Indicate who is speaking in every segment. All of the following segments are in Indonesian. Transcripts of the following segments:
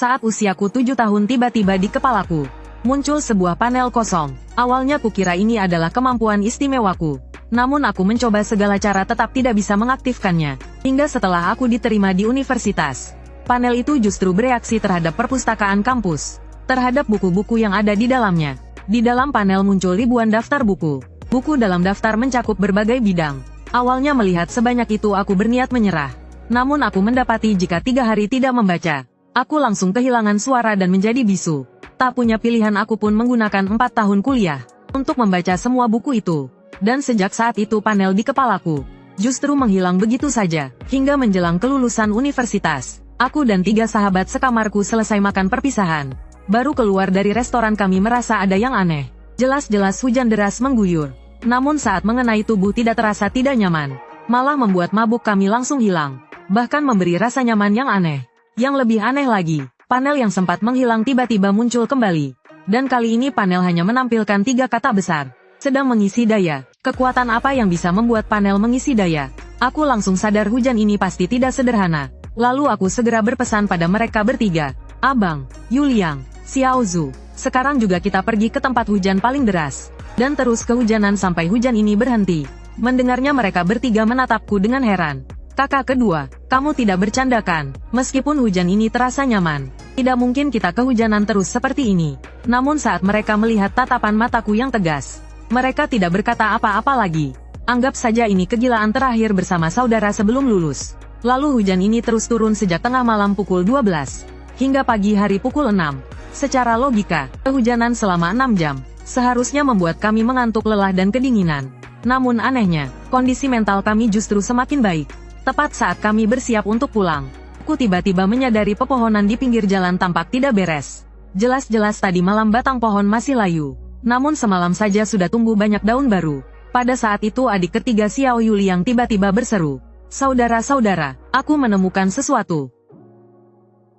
Speaker 1: Saat usiaku 7 tahun tiba-tiba di kepalaku muncul sebuah panel kosong. Awalnya kukira ini adalah kemampuan istimewaku. Namun aku mencoba segala cara tetap tidak bisa mengaktifkannya. Hingga setelah aku diterima di universitas, panel itu justru bereaksi terhadap perpustakaan kampus, terhadap buku-buku yang ada di dalamnya. Di dalam panel muncul ribuan daftar buku. Buku dalam daftar mencakup berbagai bidang. Awalnya melihat sebanyak itu aku berniat menyerah. Namun aku mendapati jika 3 hari tidak membaca, aku langsung kehilangan suara dan menjadi bisu. Tak punya pilihan aku pun menggunakan 4 tahun kuliah untuk membaca semua buku itu. Dan sejak saat itu panel di kepalaku justru menghilang begitu saja. Hingga menjelang kelulusan universitas, aku dan 3 sahabat sekamarku selesai makan perpisahan. Baru keluar dari restoran kami merasa ada yang aneh. Jelas-jelas hujan deras mengguyur. Namun saat mengenai tubuh tidak terasa tidak nyaman. Malah membuat mabuk kami langsung hilang. Bahkan memberi rasa nyaman yang aneh. Yang lebih aneh lagi, panel yang sempat menghilang tiba-tiba muncul kembali. Dan kali ini panel hanya menampilkan 3 kata besar. Sedang mengisi daya. Kekuatan apa yang bisa membuat panel mengisi daya? Aku langsung sadar hujan ini pasti tidak sederhana. Lalu aku segera berpesan pada mereka bertiga. Abang, Yuliang, Xiaozu, sekarang juga kita pergi ke tempat hujan paling deras. Dan terus kehujanan sampai hujan ini berhenti. Mendengarnya mereka bertiga menatapku dengan heran. Kakak kedua, kamu tidak bercanda kan? Meskipun hujan ini terasa nyaman, tidak mungkin kita kehujanan terus seperti ini. Namun saat mereka melihat tatapan mataku yang tegas, mereka tidak berkata apa-apa lagi. Anggap saja ini kegilaan terakhir bersama saudara sebelum lulus. Lalu hujan ini terus turun sejak tengah malam pukul 12, hingga pagi hari pukul 6. Secara logika, kehujanan selama 6 jam, seharusnya membuat kami mengantuk lelah dan kedinginan. Namun anehnya, kondisi mental kami justru semakin baik. Tepat saat kami bersiap untuk pulang, aku tiba-tiba menyadari pepohonan di pinggir jalan tampak tidak beres. Jelas-jelas tadi malam batang pohon masih layu. Namun semalam saja sudah tumbuh banyak daun baru. Pada saat itu adik ketiga Xiao Yuli yang tiba-tiba berseru, "Saudara-saudara, aku menemukan sesuatu."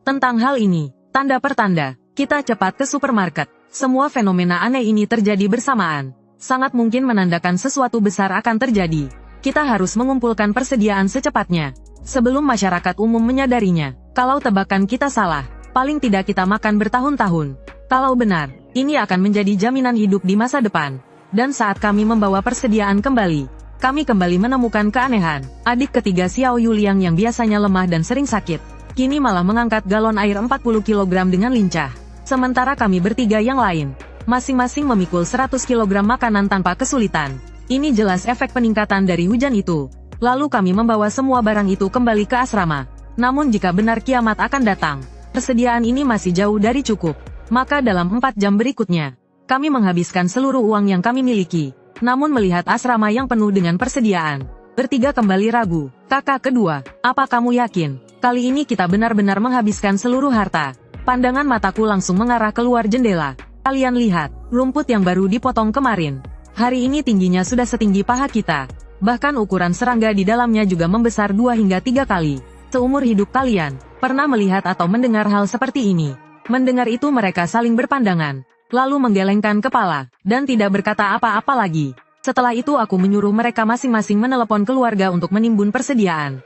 Speaker 1: Tentang hal ini, tanda pertanda, kita cepat ke supermarket. Semua fenomena aneh ini terjadi bersamaan. Sangat mungkin menandakan sesuatu besar akan terjadi. Kita harus mengumpulkan persediaan secepatnya, sebelum masyarakat umum menyadarinya. Kalau tebakan kita salah, paling tidak kita makan bertahun-tahun. Kalau benar, ini akan menjadi jaminan hidup di masa depan. Dan saat kami membawa persediaan kembali, kami kembali menemukan keanehan. Adik ketiga Xiao Yuliang yang biasanya lemah dan sering sakit, kini malah mengangkat galon air 40 kg dengan lincah. Sementara kami bertiga yang lain, masing-masing memikul 100 kg makanan tanpa kesulitan. Ini jelas efek peningkatan dari hujan itu. Lalu kami membawa semua barang itu kembali ke asrama. Namun jika benar kiamat akan datang, persediaan ini masih jauh dari cukup. Maka dalam 4 jam berikutnya, kami menghabiskan seluruh uang yang kami miliki. Namun melihat asrama yang penuh dengan persediaan, bertiga kembali ragu. Kakak kedua, apa kamu yakin? Kali ini kita benar-benar menghabiskan seluruh harta. Pandangan mataku langsung mengarah keluar jendela. Kalian lihat, rumput yang baru dipotong kemarin. Hari ini tingginya sudah setinggi paha kita. Bahkan ukuran serangga di dalamnya juga membesar 2 hingga 3 kali. Seumur hidup kalian, pernah melihat atau mendengar hal seperti ini? Mendengar itu mereka saling berpandangan, lalu menggelengkan kepala, dan tidak berkata apa-apa lagi. Setelah itu aku menyuruh mereka masing-masing menelepon keluarga untuk menimbun persediaan.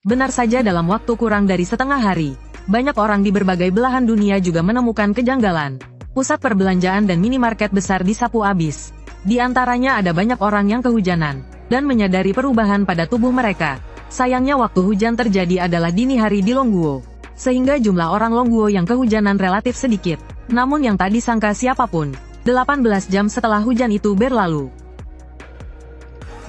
Speaker 1: Benar saja dalam waktu kurang dari setengah hari, banyak orang di berbagai belahan dunia juga menemukan kejanggalan. Pusat perbelanjaan dan minimarket besar disapu habis. Di antaranya ada banyak orang yang kehujanan, dan menyadari perubahan pada tubuh mereka. Sayangnya waktu hujan terjadi adalah dini hari di Longguo, sehingga jumlah orang Longguo yang kehujanan relatif sedikit. Namun yang tak disangka siapapun, 18 jam setelah hujan itu berlalu.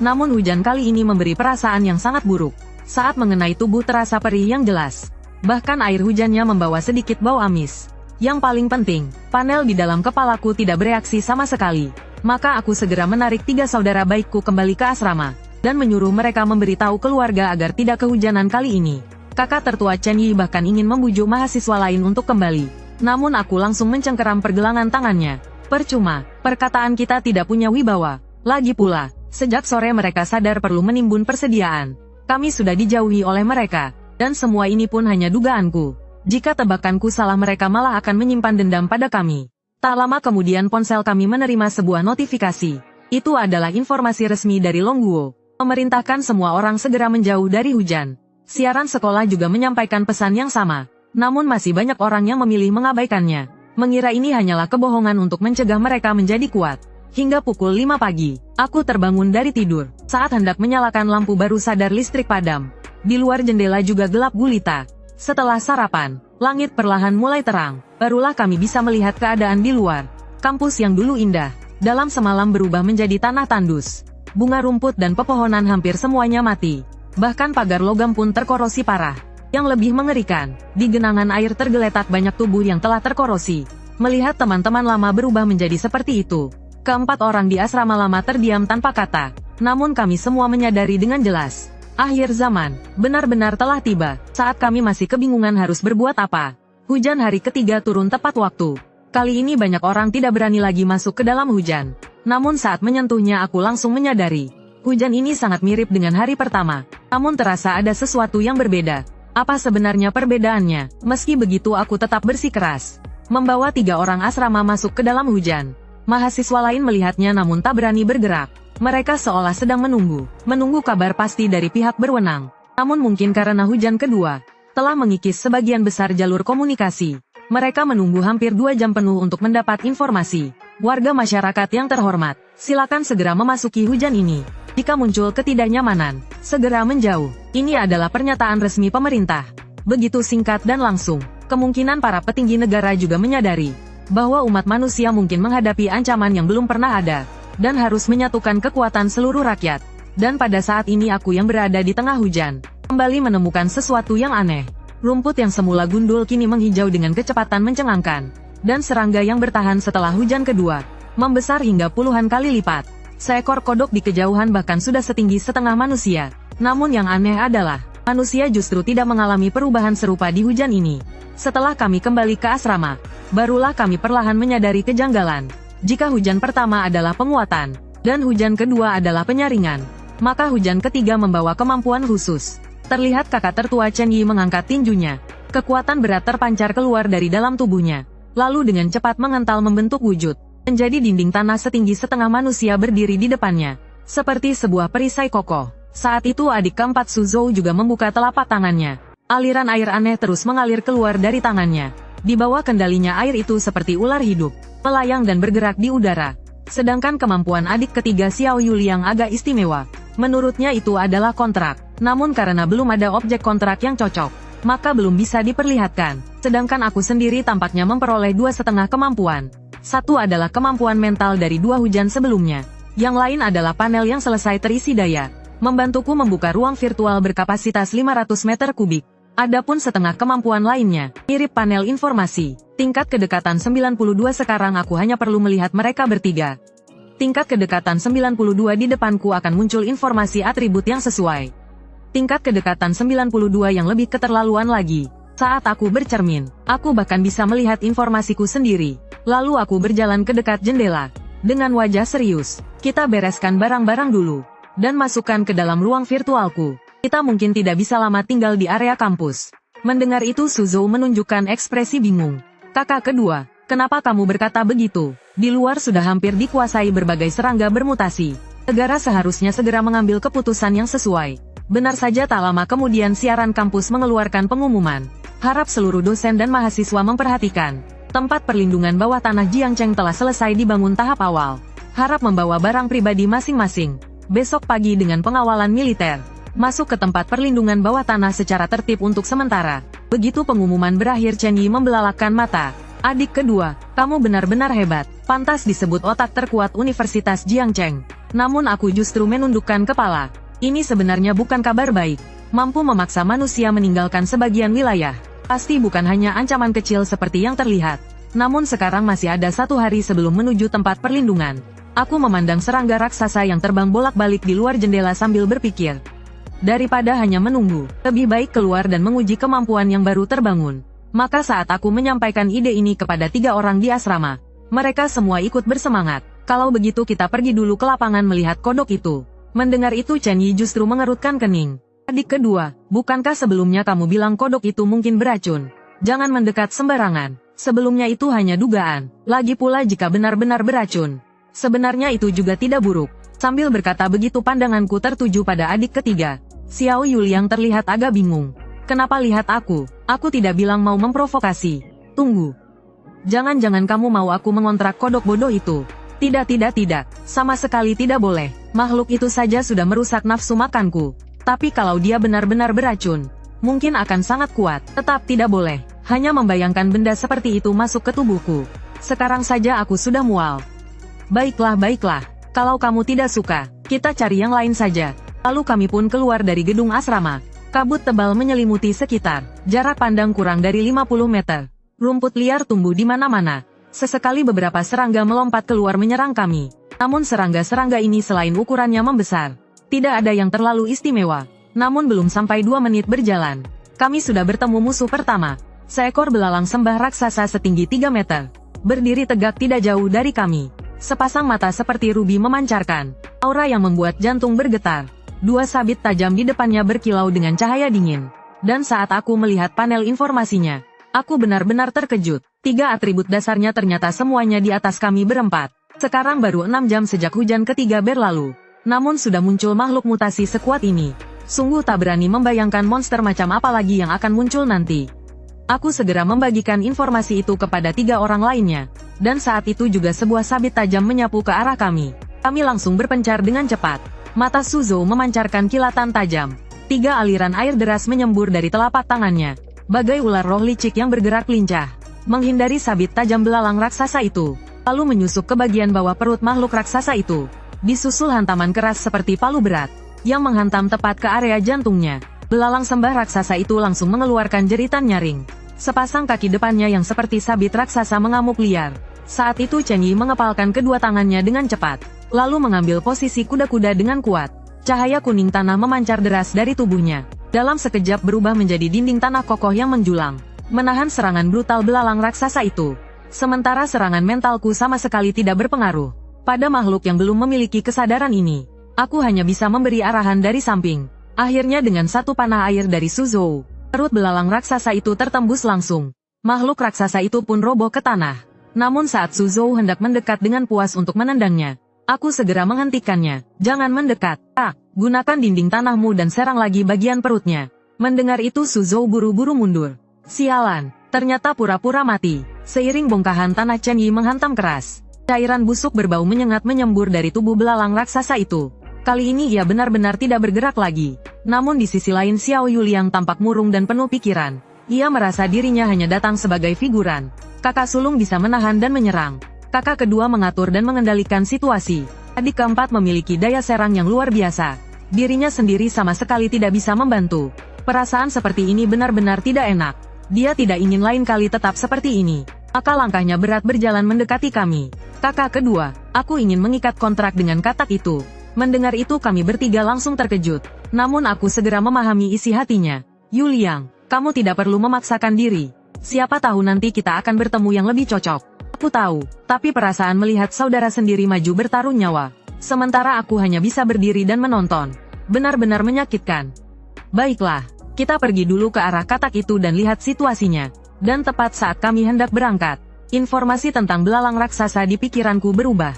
Speaker 1: Namun hujan kali ini memberi perasaan yang sangat buruk. Saat mengenai tubuh terasa perih yang jelas. Bahkan air hujannya membawa sedikit bau amis. Yang paling penting, panel di dalam kepalaku tidak bereaksi sama sekali. Maka aku segera menarik 3 saudara baikku kembali ke asrama, dan menyuruh mereka memberitahu keluarga agar tidak kehujanan kali ini. Kakak tertua Chen Yi bahkan ingin membujuk mahasiswa lain untuk kembali. Namun aku langsung mencengkeram pergelangan tangannya. Percuma, perkataan kita tidak punya wibawa. Lagi pula, sejak sore mereka sadar perlu menimbun persediaan. Kami sudah dijauhi oleh mereka, dan semua ini pun hanya dugaanku. Jika tebakanku salah mereka malah akan menyimpan dendam pada kami. Tak lama kemudian ponsel kami menerima sebuah notifikasi. Itu adalah informasi resmi dari Longguo. Memerintahkan semua orang segera menjauh dari hujan. Siaran sekolah juga menyampaikan pesan yang sama. Namun masih banyak orang yang memilih mengabaikannya. Mengira ini hanyalah kebohongan untuk mencegah mereka menjadi kuat. Hingga pukul 5 pagi, aku terbangun dari tidur. Saat hendak menyalakan lampu baru sadar listrik padam. Di luar jendela juga gelap gulita. Setelah sarapan, langit perlahan mulai terang. Barulah kami bisa melihat keadaan di luar. Kampus yang dulu indah, dalam semalam berubah menjadi tanah tandus. Bunga rumput dan pepohonan hampir semuanya mati. Bahkan pagar logam pun terkorosi parah. Yang lebih mengerikan, di genangan air tergeletak banyak tubuh yang telah terkorosi. Melihat teman-teman lama berubah menjadi seperti itu, keempat orang di asrama lama terdiam tanpa kata. Namun kami semua menyadari dengan jelas. Akhir zaman, benar-benar telah tiba. Saat kami masih kebingungan harus berbuat apa. Hujan hari ketiga turun tepat waktu. Kali ini banyak orang tidak berani lagi masuk ke dalam hujan. Namun saat menyentuhnya aku langsung menyadari. Hujan ini sangat mirip dengan hari pertama. Namun terasa ada sesuatu yang berbeda. Apa sebenarnya perbedaannya? Meski begitu aku tetap bersikeras. Membawa 3 orang asrama masuk ke dalam hujan. Mahasiswa lain melihatnya namun tak berani bergerak. Mereka seolah sedang menunggu kabar pasti dari pihak berwenang. Namun mungkin karena hujan kedua telah mengikis sebagian besar jalur komunikasi. Mereka menunggu hampir 2 jam penuh untuk mendapat informasi. Warga masyarakat yang terhormat, silakan segera memasuki hujan ini. Jika muncul ketidaknyamanan, segera menjauh. Ini adalah pernyataan resmi pemerintah. Begitu singkat dan langsung. Kemungkinan para petinggi negara juga menyadari bahwa umat manusia mungkin menghadapi ancaman yang belum pernah ada. Dan harus menyatukan kekuatan seluruh rakyat. Dan pada saat ini aku yang berada di tengah hujan, kembali menemukan sesuatu yang aneh. Rumput yang semula gundul kini menghijau dengan kecepatan mencengangkan. Dan serangga yang bertahan setelah hujan kedua, membesar hingga puluhan kali lipat. Seekor kodok di kejauhan bahkan sudah setinggi setengah manusia. Namun yang aneh adalah, manusia justru tidak mengalami perubahan serupa di hujan ini. Setelah kami kembali ke asrama, barulah kami perlahan menyadari kejanggalan. Jika hujan pertama adalah penguatan, dan hujan kedua adalah penyaringan, maka hujan ketiga membawa kemampuan khusus. Terlihat kakak tertua Chen Yi mengangkat tinjunya. Kekuatan berat terpancar keluar dari dalam tubuhnya. Lalu dengan cepat mengental membentuk wujud. Menjadi dinding tanah setinggi setengah manusia berdiri di depannya. Seperti sebuah perisai kokoh. Saat itu adik keempat Suzhou juga membuka telapak tangannya. Aliran air aneh terus mengalir keluar dari tangannya. Di bawah kendalinya air itu seperti ular hidup, melayang dan bergerak di udara. Sedangkan kemampuan adik ketiga Xiao Yuli yang agak istimewa. Menurutnya itu adalah kontrak. Namun karena belum ada objek kontrak yang cocok, maka belum bisa diperlihatkan. Sedangkan aku sendiri tampaknya memperoleh 2,5 kemampuan. Satu adalah kemampuan mental dari 2 hujan sebelumnya. Yang lain adalah panel yang selesai terisi daya. Membantuku membuka ruang virtual berkapasitas 500 meter kubik. Adapun setengah kemampuan lainnya, mirip panel informasi. Tingkat kedekatan 92 sekarang aku hanya perlu melihat mereka bertiga. Tingkat kedekatan 92 di depanku akan muncul informasi atribut yang sesuai. Tingkat kedekatan 92 yang lebih keterlaluan lagi. Saat aku bercermin, aku bahkan bisa melihat informasiku sendiri. Lalu aku berjalan ke dekat jendela. Dengan wajah serius, kita bereskan barang-barang dulu. Dan masukkan ke dalam ruang virtualku. Kita mungkin tidak bisa lama tinggal di area kampus. Mendengar itu Suzhou menunjukkan ekspresi bingung. Kakak kedua, kenapa kamu berkata begitu? Di luar sudah hampir dikuasai berbagai serangga bermutasi. Negara seharusnya segera mengambil keputusan yang sesuai. Benar saja tak lama kemudian siaran kampus mengeluarkan pengumuman. Harap seluruh dosen dan mahasiswa memperhatikan. Tempat perlindungan bawah tanah Jiangcheng telah selesai dibangun tahap awal. Harap membawa barang pribadi masing-masing. Besok pagi dengan pengawalan militer. Masuk ke tempat perlindungan bawah tanah secara tertib untuk sementara. Begitu pengumuman berakhir Chen Yi membelalakan mata. Adik kedua, kamu benar-benar hebat. Pantas disebut otak terkuat Universitas Jiangcheng. Namun aku justru menundukkan kepala. Ini sebenarnya bukan kabar baik. Mampu memaksa manusia meninggalkan sebagian wilayah. Pasti bukan hanya ancaman kecil seperti yang terlihat. Namun sekarang masih ada 1 hari sebelum menuju tempat perlindungan. Aku memandang serangga raksasa yang terbang bolak-balik di luar jendela sambil berpikir. Daripada hanya menunggu, lebih baik keluar dan menguji kemampuan yang baru terbangun. Maka saat aku menyampaikan ide ini kepada 3 orang di asrama, mereka semua ikut bersemangat. Kalau begitu kita pergi dulu ke lapangan melihat kodok itu. Mendengar itu Chen Yi justru mengerutkan kening. Adik kedua, bukankah sebelumnya kamu bilang kodok itu mungkin beracun? Jangan mendekat sembarangan. Sebelumnya itu hanya dugaan. Lagi pula jika benar-benar beracun, sebenarnya itu juga tidak buruk. Sambil berkata begitu pandanganku tertuju pada adik ketiga. Xiao Yuli yang terlihat agak bingung. Kenapa lihat aku? Aku tidak bilang mau memprovokasi. Tunggu. Jangan-jangan kamu mau aku mengontrak kodok bodoh itu. Tidak. Sama sekali tidak boleh. Makhluk itu saja sudah merusak nafsu makanku. Tapi kalau dia benar-benar beracun, mungkin akan sangat kuat. Tetap tidak boleh. Hanya membayangkan benda seperti itu masuk ke tubuhku. Sekarang saja aku sudah mual. Baiklah. Kalau kamu tidak suka, kita cari yang lain saja. Lalu kami pun keluar dari gedung asrama. Kabut tebal menyelimuti sekitar. Jarak pandang kurang dari 50 meter. Rumput liar tumbuh di mana-mana. Sesekali beberapa serangga melompat keluar menyerang kami. Namun serangga-serangga ini selain ukurannya membesar, tidak ada yang terlalu istimewa. Namun belum sampai 2 menit berjalan, kami sudah bertemu musuh pertama. Seekor belalang sembah raksasa setinggi 3 meter. Berdiri tegak tidak jauh dari kami. Sepasang mata seperti rubi memancarkan aura yang membuat jantung bergetar. 2 sabit tajam di depannya berkilau dengan cahaya dingin. Dan saat aku melihat panel informasinya, aku benar-benar terkejut. 3 atribut dasarnya ternyata semuanya di atas kami berempat. Sekarang baru 6 jam sejak hujan ketiga berlalu. Namun sudah muncul makhluk mutasi sekuat ini. Sungguh tak berani membayangkan monster macam apa lagi yang akan muncul nanti. Aku segera membagikan informasi itu kepada 3 orang lainnya. Dan saat itu juga sebuah sabit tajam menyapu ke arah kami. Kami langsung berpencar dengan cepat. Mata Suzhou memancarkan kilatan tajam. 3 aliran air deras menyembur dari telapak tangannya. Bagai ular roh licik yang bergerak lincah. Menghindari sabit tajam belalang raksasa itu, lalu menyusup ke bagian bawah perut makhluk raksasa itu. Disusul hantaman keras seperti palu berat, yang menghantam tepat ke area jantungnya. Belalang sembah raksasa itu langsung mengeluarkan jeritan nyaring. Sepasang kaki depannya yang seperti sabit raksasa mengamuk liar. Saat itu Chen Yi mengepalkan kedua tangannya dengan cepat, lalu mengambil posisi kuda-kuda dengan kuat. Cahaya kuning tanah memancar deras dari tubuhnya. Dalam sekejap berubah menjadi dinding tanah kokoh yang menjulang, menahan serangan brutal belalang raksasa itu. Sementara serangan mentalku sama sekali tidak berpengaruh pada makhluk yang belum memiliki kesadaran ini. Aku hanya bisa memberi arahan dari samping. Akhirnya dengan satu panah air dari Suzhou, perut belalang raksasa itu tertembus langsung. Makhluk raksasa itu pun roboh ke tanah. Namun saat Suzhou hendak mendekat dengan puas untuk menendangnya, aku segera menghentikannya. Jangan mendekat. Gunakan dinding tanahmu dan serang lagi bagian perutnya. Mendengar itu Suzhou buru-buru mundur. Sialan, ternyata pura-pura mati. Seiring bongkahan tanah Chen Yi menghantam keras. Cairan busuk berbau menyengat menyembur dari tubuh belalang raksasa itu. Kali ini ia benar-benar tidak bergerak lagi. Namun di sisi lain Xiao Yuliang tampak murung dan penuh pikiran. Ia merasa dirinya hanya datang sebagai figuran. Kakak sulung bisa menahan dan menyerang. Kakak kedua mengatur dan mengendalikan situasi. Adik keempat memiliki daya serang yang luar biasa. Dirinya sendiri sama sekali tidak bisa membantu. Perasaan seperti ini benar-benar tidak enak. Dia tidak ingin lain kali tetap seperti ini. Maka langkahnya berat berjalan mendekati kami. Kakak kedua, aku ingin mengikat kontrak dengan katak itu. Mendengar itu kami bertiga langsung terkejut. Namun aku segera memahami isi hatinya. Yuliang, kamu tidak perlu memaksakan diri. Siapa tahu nanti kita akan bertemu yang lebih cocok. Aku tahu, tapi perasaan melihat saudara sendiri maju bertaruh nyawa. Sementara aku hanya bisa berdiri dan menonton. Benar-benar menyakitkan. Baiklah. Kita pergi dulu ke arah katak itu dan lihat situasinya. Dan tepat saat kami hendak berangkat, informasi tentang belalang raksasa di pikiranku berubah.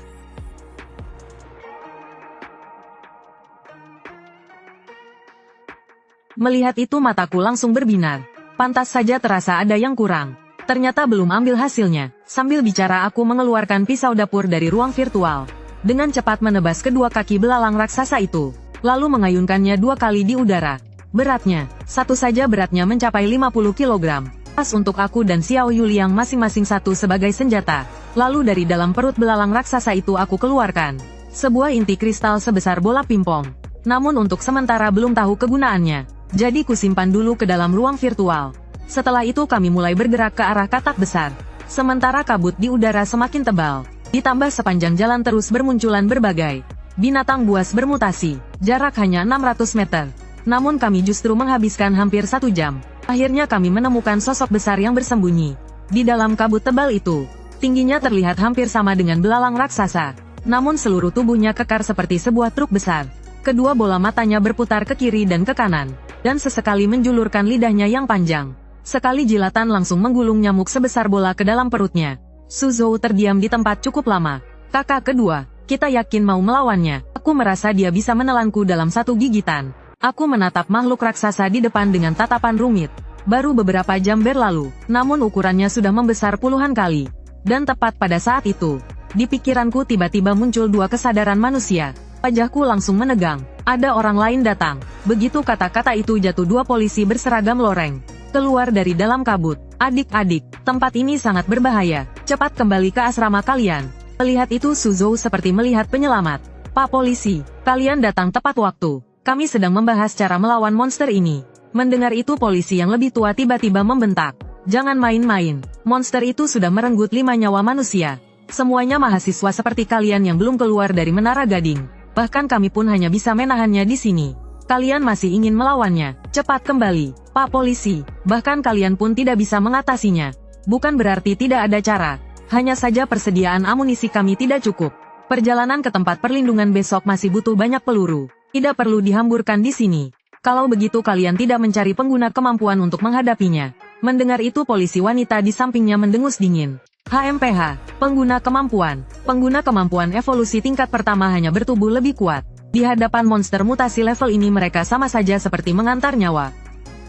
Speaker 1: Melihat itu mataku langsung berbinar. Pantas saja terasa ada yang kurang. Ternyata belum ambil hasilnya. Sambil bicara aku mengeluarkan pisau dapur dari ruang virtual. Dengan cepat menebas kedua kaki belalang raksasa itu. Lalu mengayunkannya 2 kali di udara. Beratnya, satu saja beratnya mencapai 50 kg. Pas untuk aku dan Xiao Yuliang masing-masing satu sebagai senjata. Lalu dari dalam perut belalang raksasa itu aku keluarkan sebuah inti kristal sebesar bola pingpong. Namun untuk sementara belum tahu kegunaannya. Jadi kusimpan dulu ke dalam ruang virtual. Setelah itu kami mulai bergerak ke arah katak besar. Sementara kabut di udara semakin tebal. Ditambah sepanjang jalan terus bermunculan berbagai binatang buas bermutasi. Jarak hanya 600 meter. Namun kami justru menghabiskan hampir 1 jam. Akhirnya kami menemukan sosok besar yang bersembunyi di dalam kabut tebal itu. Tingginya terlihat hampir sama dengan belalang raksasa. Namun seluruh tubuhnya kekar seperti sebuah truk besar. Kedua bola matanya berputar ke kiri dan ke kanan. Dan sesekali menjulurkan lidahnya yang panjang. Sekali jilatan langsung menggulung nyamuk sebesar bola ke dalam perutnya. Suzhou terdiam di tempat cukup lama. Kakak kedua, kita yakin mau melawannya. Aku merasa dia bisa menelanku dalam 1 gigitan. Aku menatap makhluk raksasa di depan dengan tatapan rumit. Baru beberapa jam berlalu, namun ukurannya sudah membesar puluhan kali. Dan tepat pada saat itu, di pikiranku tiba-tiba muncul dua kesadaran manusia. Wajahku langsung menegang. Ada orang lain datang. Begitu kata-kata itu jatuh, dua polisi berseragam loreng keluar dari dalam kabut. Adik-adik, tempat ini sangat berbahaya. Cepat kembali ke asrama kalian. Melihat itu Suzhou seperti melihat penyelamat. Pak polisi, kalian datang tepat waktu. Kami sedang membahas cara melawan monster ini. Mendengar itu polisi yang lebih tua tiba-tiba membentak. Jangan main-main. Monster itu sudah merenggut 5 nyawa manusia. Semuanya mahasiswa seperti kalian yang belum keluar dari Menara Gading. Bahkan kami pun hanya bisa menahannya di sini. Kalian masih ingin melawannya. Cepat kembali, Pak polisi. Bahkan kalian pun tidak bisa mengatasinya. Bukan berarti tidak ada cara. Hanya saja persediaan amunisi kami tidak cukup. Perjalanan ke tempat perlindungan besok masih butuh banyak peluru. Tidak perlu dihamburkan di sini. Kalau begitu kalian tidak mencari pengguna kemampuan untuk menghadapinya. Mendengar itu polisi wanita di sampingnya mendengus dingin. HMPH, pengguna kemampuan. Pengguna kemampuan evolusi tingkat pertama hanya bertubuh lebih kuat. Di hadapan monster mutasi level ini mereka sama saja seperti mengantar nyawa.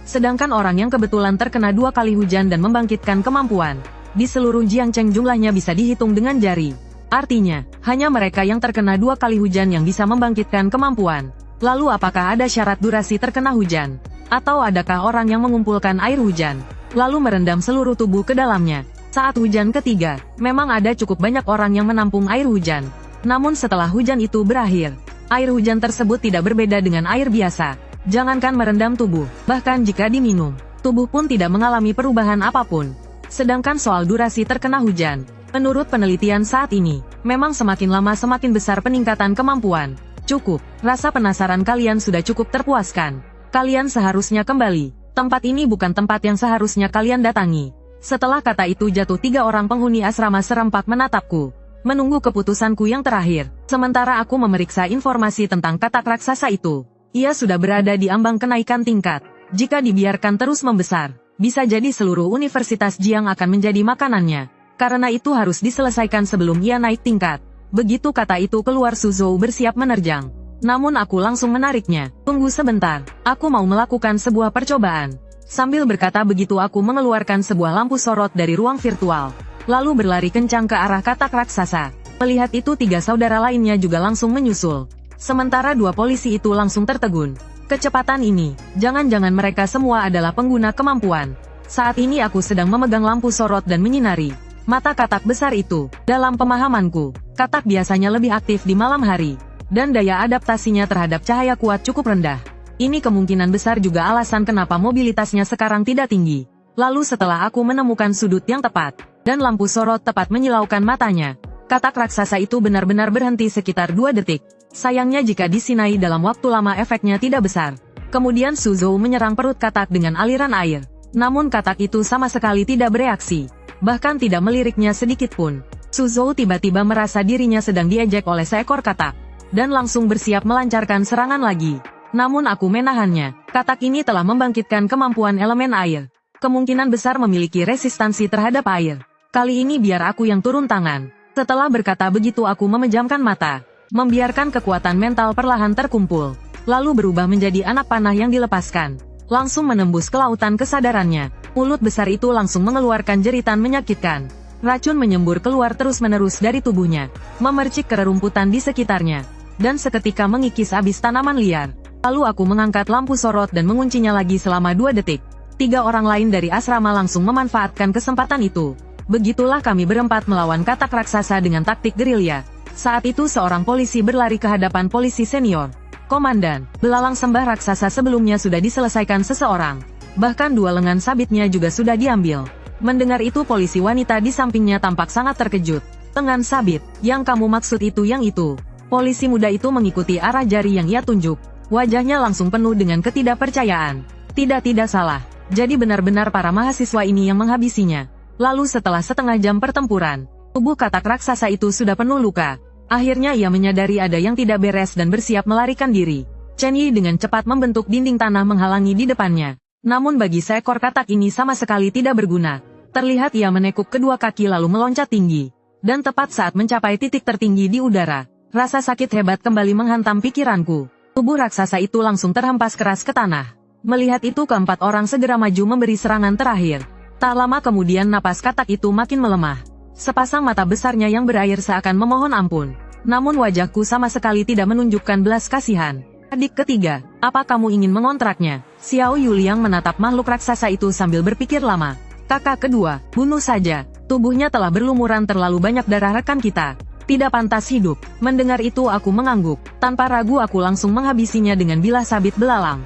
Speaker 1: Sedangkan orang yang kebetulan terkena 2 kali hujan dan membangkitkan kemampuan. Di seluruh Jiangcheng jumlahnya bisa dihitung dengan jari. Artinya, hanya mereka yang terkena 2 kali hujan yang bisa membangkitkan kemampuan. Lalu apakah ada syarat durasi terkena hujan? Atau adakah orang yang mengumpulkan air hujan, lalu merendam seluruh tubuh ke dalamnya? Saat hujan ketiga, memang ada cukup banyak orang yang menampung air hujan. Namun setelah hujan itu berakhir, air hujan tersebut tidak berbeda dengan air biasa. Jangankan merendam tubuh, bahkan jika diminum, tubuh pun tidak mengalami perubahan apapun. Sedangkan soal durasi terkena hujan, menurut penelitian saat ini, memang semakin lama semakin besar peningkatan kemampuan. Cukup, rasa penasaran kalian sudah cukup terpuaskan. Kalian seharusnya kembali. Tempat ini bukan tempat yang seharusnya kalian datangi. Setelah kata itu jatuh 3 orang penghuni asrama serempak menatapku. Menunggu keputusanku yang terakhir. Sementara aku memeriksa informasi tentang katak raksasa itu. Ia sudah berada di ambang kenaikan tingkat. Jika dibiarkan terus membesar, bisa jadi seluruh Universitas Jiang akan menjadi makanannya. Karena itu harus diselesaikan sebelum ia naik tingkat. Begitu kata itu keluar Suzhou bersiap menerjang. Namun aku langsung menariknya. Tunggu sebentar, aku mau melakukan sebuah percobaan. Sambil berkata begitu aku mengeluarkan sebuah lampu sorot dari ruang virtual. Lalu berlari kencang ke arah katak raksasa. Melihat itu 3 saudara lainnya juga langsung menyusul. Sementara 2 polisi itu langsung tertegun. Kecepatan ini, jangan-jangan mereka semua adalah pengguna kemampuan. Saat ini aku sedang memegang lampu sorot dan menyinari mata katak besar itu. Dalam pemahamanku, katak biasanya lebih aktif di malam hari, dan daya adaptasinya terhadap cahaya kuat cukup rendah. Ini kemungkinan besar juga alasan kenapa mobilitasnya sekarang tidak tinggi. Lalu setelah aku menemukan sudut yang tepat, dan lampu sorot tepat menyilaukan matanya, katak raksasa itu benar-benar berhenti sekitar 2 detik. Sayangnya jika disinai dalam waktu lama efeknya tidak besar. Kemudian Suzhou menyerang perut katak dengan aliran air. Namun katak itu sama sekali tidak bereaksi. Bahkan tidak meliriknya sedikit pun. Suzhou tiba-tiba merasa dirinya sedang diejek oleh seekor katak. Dan langsung bersiap melancarkan serangan lagi. Namun aku menahannya. Katak ini telah membangkitkan kemampuan elemen air. Kemungkinan besar memiliki resistansi terhadap air. Kali ini biar aku yang turun tangan. Setelah berkata begitu aku memejamkan mata. Membiarkan kekuatan mental perlahan terkumpul. Lalu berubah menjadi anak panah yang dilepaskan. Langsung menembus ke lautan kesadarannya. Mulut besar itu langsung mengeluarkan jeritan menyakitkan. Racun menyembur keluar terus-menerus dari tubuhnya. Memercik kererumputan di sekitarnya. Dan seketika mengikis habis tanaman liar. Lalu aku mengangkat lampu sorot dan menguncinya lagi selama 2 detik. 3 orang lain dari asrama langsung memanfaatkan kesempatan itu. Begitulah kami berempat melawan katak raksasa dengan taktik gerilya. Saat itu seorang polisi berlari ke hadapan polisi senior. Komandan, belalang sembah raksasa sebelumnya sudah diselesaikan seseorang. Bahkan 2 lengan sabitnya juga sudah diambil. Mendengar itu polisi wanita di sampingnya tampak sangat terkejut. Lengan sabit, yang kamu maksud itu yang itu. Polisi muda itu mengikuti arah jari yang ia tunjuk. Wajahnya langsung penuh dengan ketidakpercayaan. Tidak salah. Jadi benar-benar para mahasiswa ini yang menghabisinya. Lalu setelah setengah jam pertempuran, tubuh katak raksasa itu sudah penuh luka. Akhirnya ia menyadari ada yang tidak beres dan bersiap melarikan diri. Chen Yi dengan cepat membentuk dinding tanah menghalangi di depannya. Namun bagi seekor katak ini sama sekali tidak berguna. Terlihat ia menekuk kedua kaki lalu meloncat tinggi. Dan tepat saat mencapai titik tertinggi di udara, rasa sakit hebat kembali menghantam pikiranku. Tubuh raksasa itu langsung terhempas keras ke tanah. Melihat itu keempat orang segera maju memberi serangan terakhir. Tak lama kemudian napas katak itu makin melemah. Sepasang mata besarnya yang berair seakan memohon ampun. Namun wajahku sama sekali tidak menunjukkan belas kasihan. Adik ketiga, apa kamu ingin mengontraknya? Xiao Yuliang menatap makhluk raksasa itu sambil berpikir lama. Kakak kedua, bunuh saja. Tubuhnya telah berlumuran terlalu banyak darah rekan kita. Tidak pantas hidup. Mendengar itu aku mengangguk. Tanpa ragu aku langsung menghabisinya dengan bilah sabit belalang.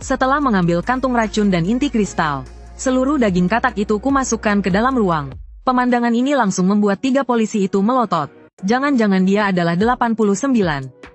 Speaker 1: Setelah mengambil kantung racun dan inti kristal, seluruh daging katak itu kumasukkan ke dalam ruang. Pemandangan ini langsung membuat 3 polisi itu melotot. Jangan-jangan dia adalah 89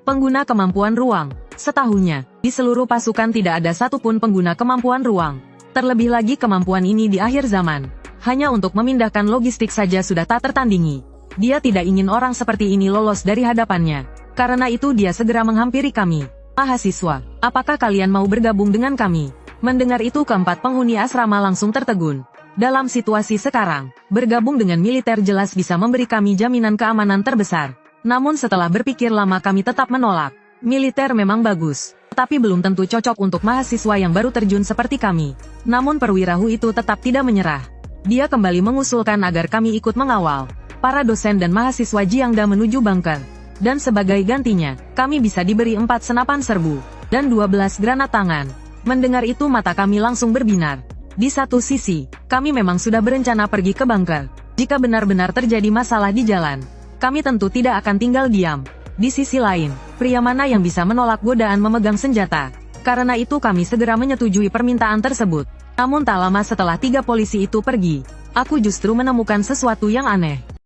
Speaker 1: pengguna kemampuan ruang. Setahunya, di seluruh pasukan tidak ada satupun pengguna kemampuan ruang. Terlebih lagi kemampuan ini di akhir zaman. Hanya untuk memindahkan logistik saja sudah tak tertandingi. Dia tidak ingin orang seperti ini lolos dari hadapannya. Karena itu dia segera menghampiri kami. Mahasiswa, apakah kalian mau bergabung dengan kami? Mendengar itu keempat penghuni asrama langsung tertegun. Dalam situasi sekarang, bergabung dengan militer jelas bisa memberi kami jaminan keamanan terbesar. Namun setelah berpikir lama kami tetap menolak. Militer memang bagus, tapi belum tentu cocok untuk mahasiswa yang baru terjun seperti kami. Namun perwirahu itu tetap tidak menyerah. Dia kembali mengusulkan agar kami ikut mengawal para dosen dan mahasiswa Jiangda menuju bunker. Dan sebagai gantinya, kami bisa diberi 4 senapan serbu, dan 12 granat tangan. Mendengar itu mata kami langsung berbinar. Di satu sisi, kami memang sudah berencana pergi ke bunker. Jika benar-benar terjadi masalah di jalan, kami tentu tidak akan tinggal diam. Di sisi lain, pria mana yang bisa menolak godaan memegang senjata? Karena itu kami segera menyetujui permintaan tersebut. Namun tak lama setelah 3 polisi itu pergi, aku justru menemukan sesuatu yang aneh.